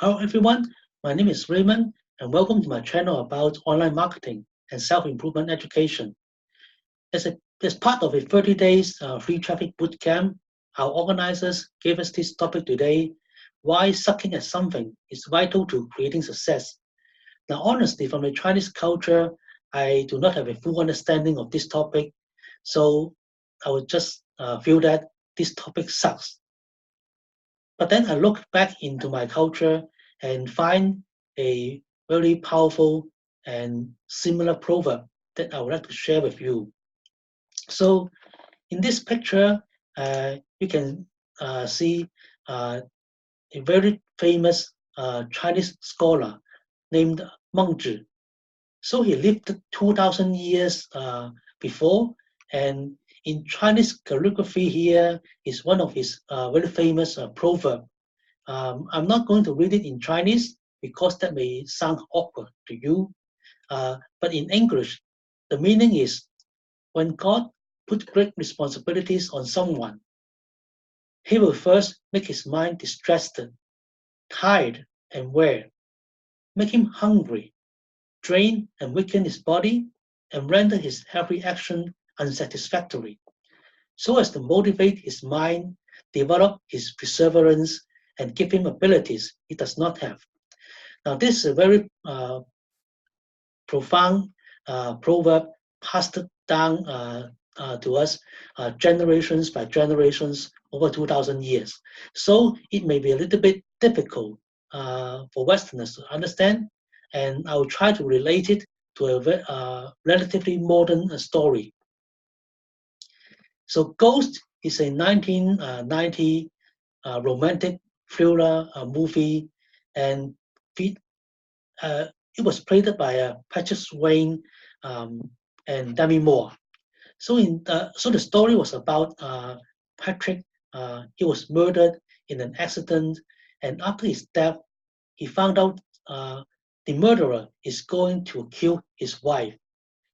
Hello everyone, my name is Raymond and welcome to my channel about online marketing and self-improvement education. As part of a 30 days free traffic bootcamp, our organizers gave us this topic today, why sucking at something is vital to creating success. Now honestly, from the Chinese culture, I do not have a full understanding of this topic, so I would just feel that this topic sucks. But then I look back into my culture and find a very powerful and similar proverb that I would like to share with you. So in this picture, you can see uh, a very famous Chinese scholar named Mengzi. So he lived 2,000 years before, and in Chinese calligraphy here is one of his very famous proverb. I'm not going to read it in Chinese because that may sound awkward to you. But in English, the meaning is when God put great responsibilities on someone, he will first make his mind distressed, tired, and wear, make him hungry, drain and weaken his body, and render his every action unsatisfactory, so as to motivate his mind, develop his perseverance, and give him abilities he does not have. Now, this is a very profound proverb passed down to us generations by generations over 2,000 years. So it may be a little bit difficult for Westerners to understand, and I will try to relate it to a relatively modern story. So Ghost is a 1990 romantic thriller movie, and uh, it was played by Patrick Swayze um, and Demi Moore. So the story was about Patrick. He was murdered in an accident, and after his death, he found out the murderer is going to kill his wife.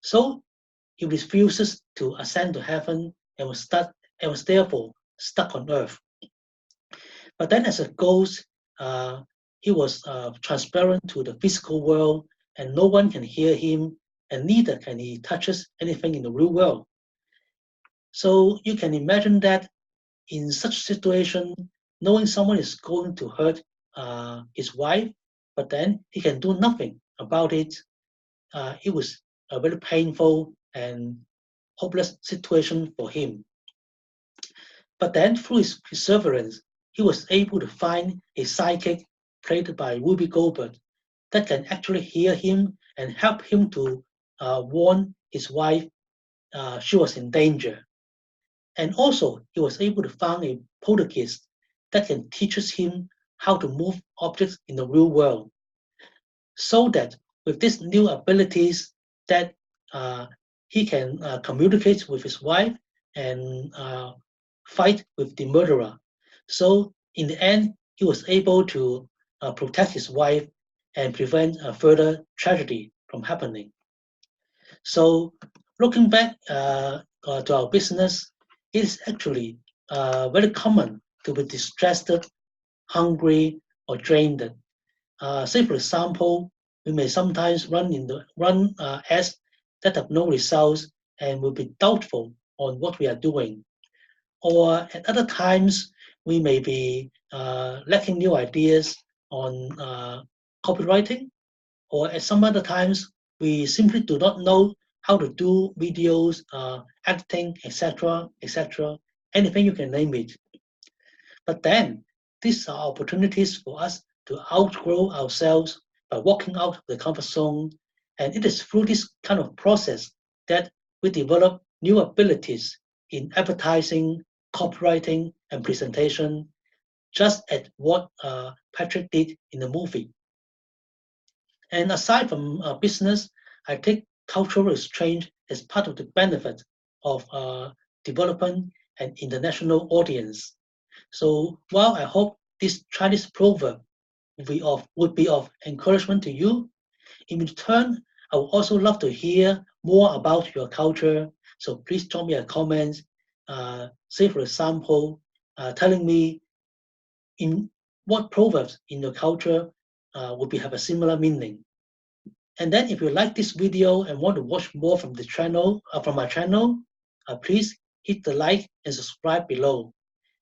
So he refuses to ascend to heaven and was therefore stuck on earth. But then, as a ghost, uh, he was transparent to the physical world, and no one can hear him, and neither can he touches anything in the real world. So you can imagine that in such situation, knowing someone is going to hurt his wife, but then he can do nothing about it, it was a very painful and hopeless situation for him. But then, through his perseverance, he was able to find a psychic played by Ruby Goldberg that can actually hear him and help him to warn his wife she was in danger. And also, he was able to find a poltergeist that can teach him how to move objects in the real world. So that with these new abilities, that uh, he can communicate with his wife and fight with the murderer. So in the end, he was able to protect his wife and prevent a further tragedy from happening. So looking back to our business, it is actually very common to be distressed, hungry, or drained. Say for example, we may sometimes run ads that have no results and will be doubtful on what we are doing. Or at other times, we may be lacking new ideas on copywriting, or at some other times, we simply do not know how to do videos, acting, etc., etc., anything you can name it. But then, these are opportunities for us to outgrow ourselves by walking out of the comfort zone. And it is through this kind of process that we develop new abilities in advertising, copywriting, and presentation, just at what Patrick did in the movie. And aside from business, I take cultural exchange as part of the benefit of developing an international audience. So while I hope this Chinese proverb would be of encouragement to you, in return, I would also love to hear more about your culture. So please drop me a comment, say for example, telling me in what proverbs in your culture would have a similar meaning. And then if you like this video and want to watch more from the channel, from my channel, please hit the like and subscribe below.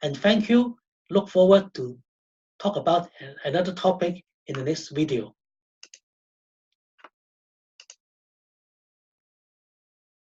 And thank you. Look forward to talk about another topic in the next video.